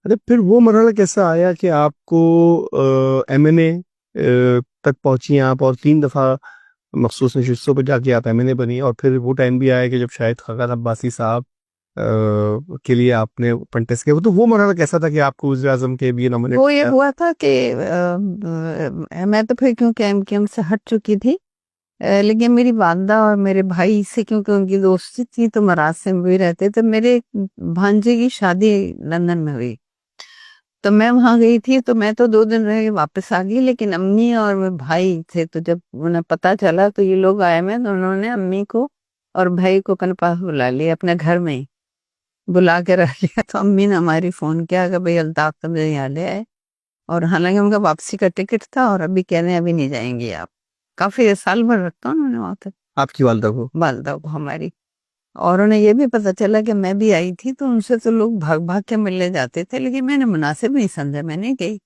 اچھا پھر وہ مرحلہ کیسا آیا کہ آپ کو ایم این اے تک پہنچی آپ، اور 3 دفعہ مخصوص نشستوں پہ جا کے آپ ایم این اے بنی، اور پھر وہ ٹائم بھی آیا کہ جب شاید خاقان عباسی صاحب کے لیے آپ نے اپنٹس کیا، تو وہ مرحلہ کیسا تھا کہ آپ کو وزیر اعظم کے بھی نامنیٹ وہ یہ کیا؟ ہوا تھا کہ میں تو پھر کیونکہ ایم کیو ایم سے ہٹ چکی تھی، لیکن میری والدہ اور میرے بھائی سے کیونکہ ان کی دوستی تھی تو مراسم بھی رہتے، تو میرے بھانجے کی شادی لندن میں ہوئی تو میں وہاں گئی تھی، تو میں تو 2 دن رہ کے واپس آ گئی، لیکن امی اور بھائی تھے، تو جب انہیں پتا چلا تو یہ لوگ آئے میں، تو انہوں نے امی کو اور بھائی کو اپنے پاس بلا لیا، اپنے گھر میں ہی بلا کے رکھ لیا۔ تو امی نے ہماری فون کیا کہ بھئی الطاف تو میرے یہاں لے آئے، اور حالانکہ ان کا واپسی کا ٹکٹ تھا، اور ابھی کہہ رہے ہیں ابھی نہیں جائیں گے آپ۔ کافی سال بھر رکھتا انہوں نے وہاں تک آپ کی والدہ کو؟ والدہ کو ہماری، اور انہیں یہ بھی پتا چلا کہ میں بھی آئی تھی، تو ان سے تو لوگ بھاگ بھاگ کے ملنے جاتے تھے، لیکن میں نے مناسب نہیں سمجھا، میں نے گئی۔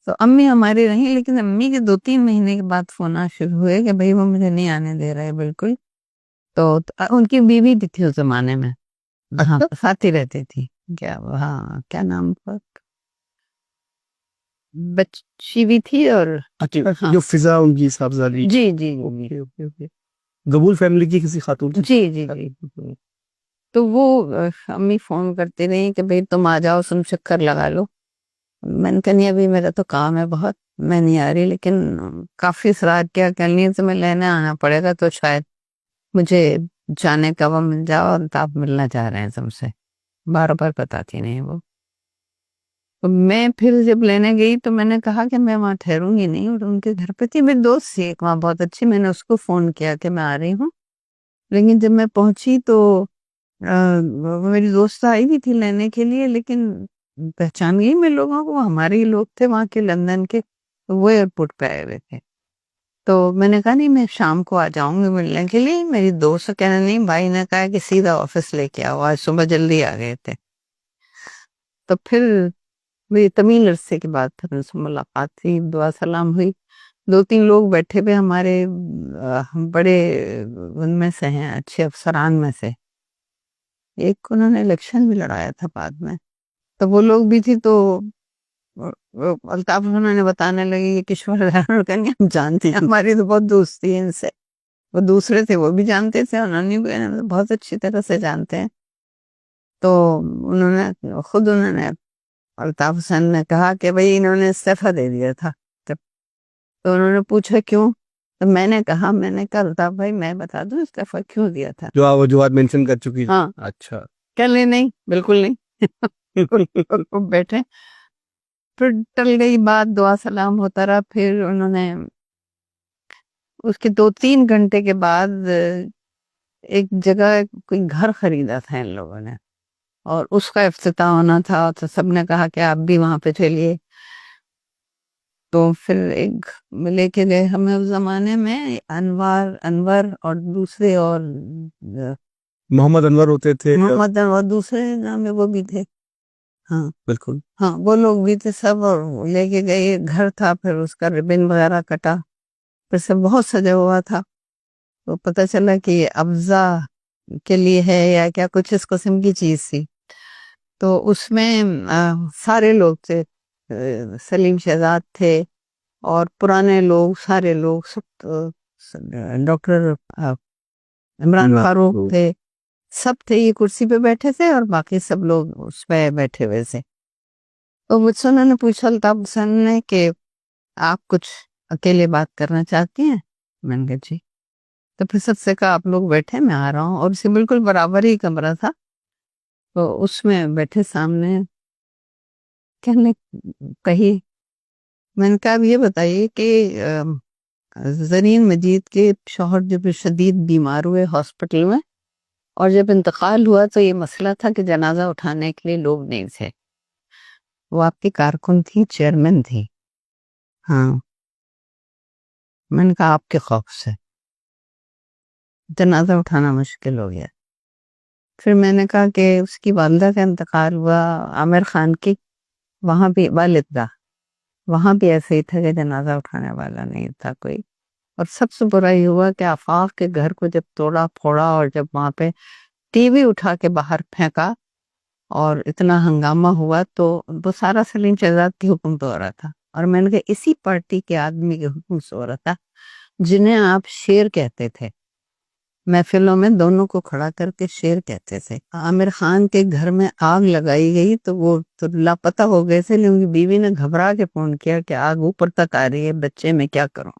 تو امی ہماری رہیں، لیکن امی کے 2-3 مہینے کے بعد فون آنا شروع ہوئے کہ بھئی وہ مجھے نہیں آنے دے رہے بالکل۔ تو ان کی بیوی بھی تھی اس زمانے میں، ہاں ساتھ ہی رہتی تھی، کیا نام تھا، بچی بھی تھی، اور ہاں جو فضا ان کی صاحبزادی؟ جی جی اوکے۔ قبول فیملی کی کسی خاتون تھی؟ جی جی جی جی۔ تو وہ امی فون کرتے رہی کہ بھئی تم آ جاؤ، تم چکر لگا لو۔ میں نے کہا نہیں ابھی میرا تو کام ہے بہت، میں نہیں آ رہی، لیکن کافی اصرار کیا کہ نہیں تمہیں لینے آنا پڑے گا، تو شاید مجھے جانے کا وہ مل جاؤ، اور آپ ملنا چاہ رہے ہیں تم سے، بار بار بتاتی نہیں وہ۔ تو میں پھر جب لینے گئی تو میں نے کہا کہ میں وہاں ٹھہروں گی نہیں، اور ان کے گھر پہ تھی میری دوست تھی ایک وہاں بہت اچھی، میں نے اس کو فون کیا کہ میں آ رہی ہوں، لیکن جب میں پہنچی تو میری دوست آئی بھی تھی لینے کے لیے، لیکن پہچان گئی میں لوگوں کو، وہ ہمارے ہی لوگ تھے وہاں کے لندن کے، وہ ایئرپورٹ پہ آئے ہوئے تھے۔ تو میں نے کہا نہیں میں شام کو آ جاؤں گی ملنے کے لیے، میری دوست کہنا نہیں، بھائی نے کہا کہ سیدھا آفس لے کے آؤ، آج صبح جلدی آ گئے تھے۔ تو پھر میری طویل عرصے کے بعد پھر ان سے ملاقات تھی، دعا سلام ہوئی۔ 2-3 لوگ بیٹھے ہوئے ہمارے بڑے ان میں سے ہیں، اچھے افسران میں سے، ایک انہوں نے الیکشن بھی لڑایا تھا بعد میں، تو وہ لوگ بھی تھی۔ تو الطاف انہوں نے بتانے لگی یہ کشور کرنی ہم جانتے ہیں، ہماری تو بہت دوستی ہے ان سے، وہ دوسرے تھے وہ بھی جانتے تھے، انہوں نے بہت اچھی طرح سے جانتے ہیں۔ تو انہوں نے الطاف حسین نے کہا کہ بھئی انہوں نے استعفیٰ دے دیا تھا، تو انہوں نے پوچھا کیوں، تو میں نے کہا الطاف بھائی میں بتا دوں استعفیٰ کیوں دیا تھا۔ جو آپ وجوہات مینشن کر چکی؟ ہاں اچھا۔ کہ نہیں بالکل نہیں بیٹھے، پھر ٹل گئی بات، دعا سلام ہوتا رہا۔ پھر انہوں نے اس کے 2-3 گھنٹے کے بعد ایک جگہ کوئی گھر خریدا تھا ان لوگوں نے، اور اس کا افتتاح ہونا تھا، تو سب نے کہا کہ آپ بھی وہاں پہ چلیے۔ تو پھر ایک لے کے گئے ہمیں، اس زمانے میں انور اور دوسرے، اور محمد انور ہوتے تھے، محمد انور دوسرے نام میں وہ بھی تھے، ہاں بالکل۔ ہاں وہ لوگ بھی تھے سب، اور لے کے گئے، گھر تھا، پھر اس کا ربن وغیرہ کٹا، پھر سے بہت سجا ہوا تھا۔ تو پتہ چلا کہ یہ افضا کے لیے ہے یا کیا، کچھ اس قسم کی چیز تھی۔ تو اس میں سارے لوگ تھے، سلیم شہزاد تھے، اور پرانے لوگ، سارے لوگ سب، ڈاکٹر عمران فاروق تھے، سب تھے، یہ کرسی پہ بیٹھے تھے، اور باقی سب لوگ اس پہ بیٹھے ہوئے تھے۔ تو مجھ سے انہوں نے پوچھا الطاف حسین نے کہ آپ کچھ اکیلے بات کرنا چاہتی ہیں؟ میں نے کہا جی۔ تو پھر سب سے کہا آپ لوگ بیٹھے، میں آ رہا ہوں، اور اسے بالکل برابر ہی کمرہ تھا، تو اس میں بیٹھے سامنے، کہنے کہی، میں نے کہا اب یہ بتائیے کہ زرین مجید کے شوہر جب شدید بیمار ہوئے ہاسپٹل میں، اور جب انتقال ہوا تو یہ مسئلہ تھا کہ جنازہ اٹھانے کے لیے لوگ نہیں تھے، وہ آپ کی کارکن تھی، چیئرمین تھی، ہاں۔ میں نے کہا آپ کے خوف سے جنازہ اٹھانا مشکل ہو گیا۔ پھر میں نے کہا کہ اس کی والدہ کا انتقال ہوا عامر خان کی، وہاں بھی والد کا، وہاں بھی ایسے ہی تھا کہ جنازہ اٹھانے والا نہیں تھا کوئی، اور سب سے برا یہ ہوا کہ آفاق کے گھر کو جب توڑا پھوڑا، اور جب وہاں پہ ٹی وی اٹھا کے باہر پھینکا، اور اتنا ہنگامہ ہوا تو وہ سارا سلیم شہزاد کے حکم پہ ہو رہا تھا، اور میں نے کہا اسی پارٹی کے آدمی کے حکم سے ہو رہا تھا جنہیں آپ شیر کہتے تھے، محفلوں میں دونوں کو کھڑا کر کے شیر کہتے تھے۔ عامر خان کے گھر میں آگ لگائی گئی تو وہ تو لاپتہ ہو گئے تھے، لیکن ان کی بیوی نے گھبرا کے فون کیا کہ آگ اوپر تک آ رہی ہے، بچے میں کیا کروں؟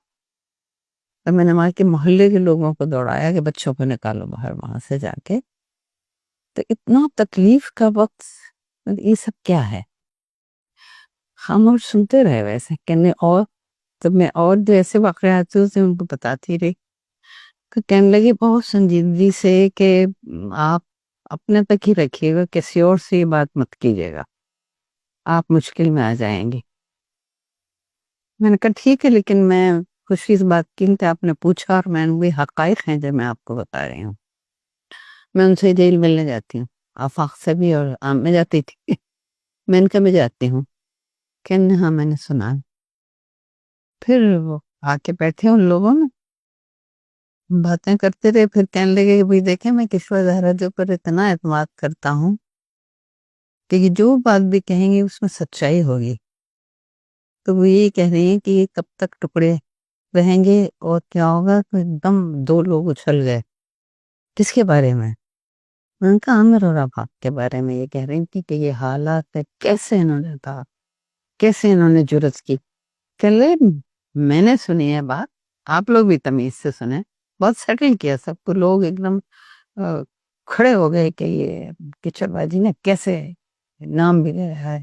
تو میں نے وہاں کے محلے کے لوگوں کو دوڑایا کہ بچوں کو نکالو باہر وہاں سے جا کے۔ تو اتنا تکلیف کا وقت، یہ سب کیا ہے؟ خاموش سنتے رہے ویسے کہنے، اور تو میں اور جو ایسے واقعات تھے ان کو بتاتی رہی، تو کہنے لگی بہت سنجیدگی سے کہ آپ اپنے تک ہی رکھیے گا، کسی اور سے یہ بات مت کیجیے گا، آپ مشکل میں آ جائیں گے۔ میں نے کہا ٹھیک ہے، لیکن میں خوشی اس بات کی کہ آپ نے پوچھا، اور میں نے وہی حقائق ہیں جو میں آپ کو بتا رہی ہوں۔ میں ان سے جیل ملنے جاتی ہوں، آفاق سے بھی، اور عام میں جاتی تھی، میں ان کا بھی جاتی ہوں۔ کہنے ہاں میں نے سنا۔ پھر وہ آ کے بیٹھے ان لوگوں میں باتیں کرتے رہے، پھر کہنے لگے کہ بھئی دیکھیں میں کشور زہرا جو پر اتنا اعتماد کرتا ہوں کہ یہ جو بات بھی کہیں گی اس میں سچائی ہوگی، تو وہ یہ کہہ رہی ہیں کہ یہ کب تک ٹکڑے رہیں گے اور کیا ہوگا؟ تو ایک دم دو لوگ اچھل گئے۔ کس کے بارے میں؟ میں نے کہا عامر اور آفاق کے بارے میں۔ یہ کہہ رہی تھی کہ یہ حالات ہے، کیسے انہوں نے کہا، کیسے انہوں نے جرأت کی؟ کہ لے میں نے سنی ہے بات، آپ لوگ بھی تمیز سے سنیں، بہت سیٹل کیا سب کو، لوگ ایک دم کھڑے ہو گئے کہ یہ کچر بازی نے کیسے نام بھی لے رہا ہے۔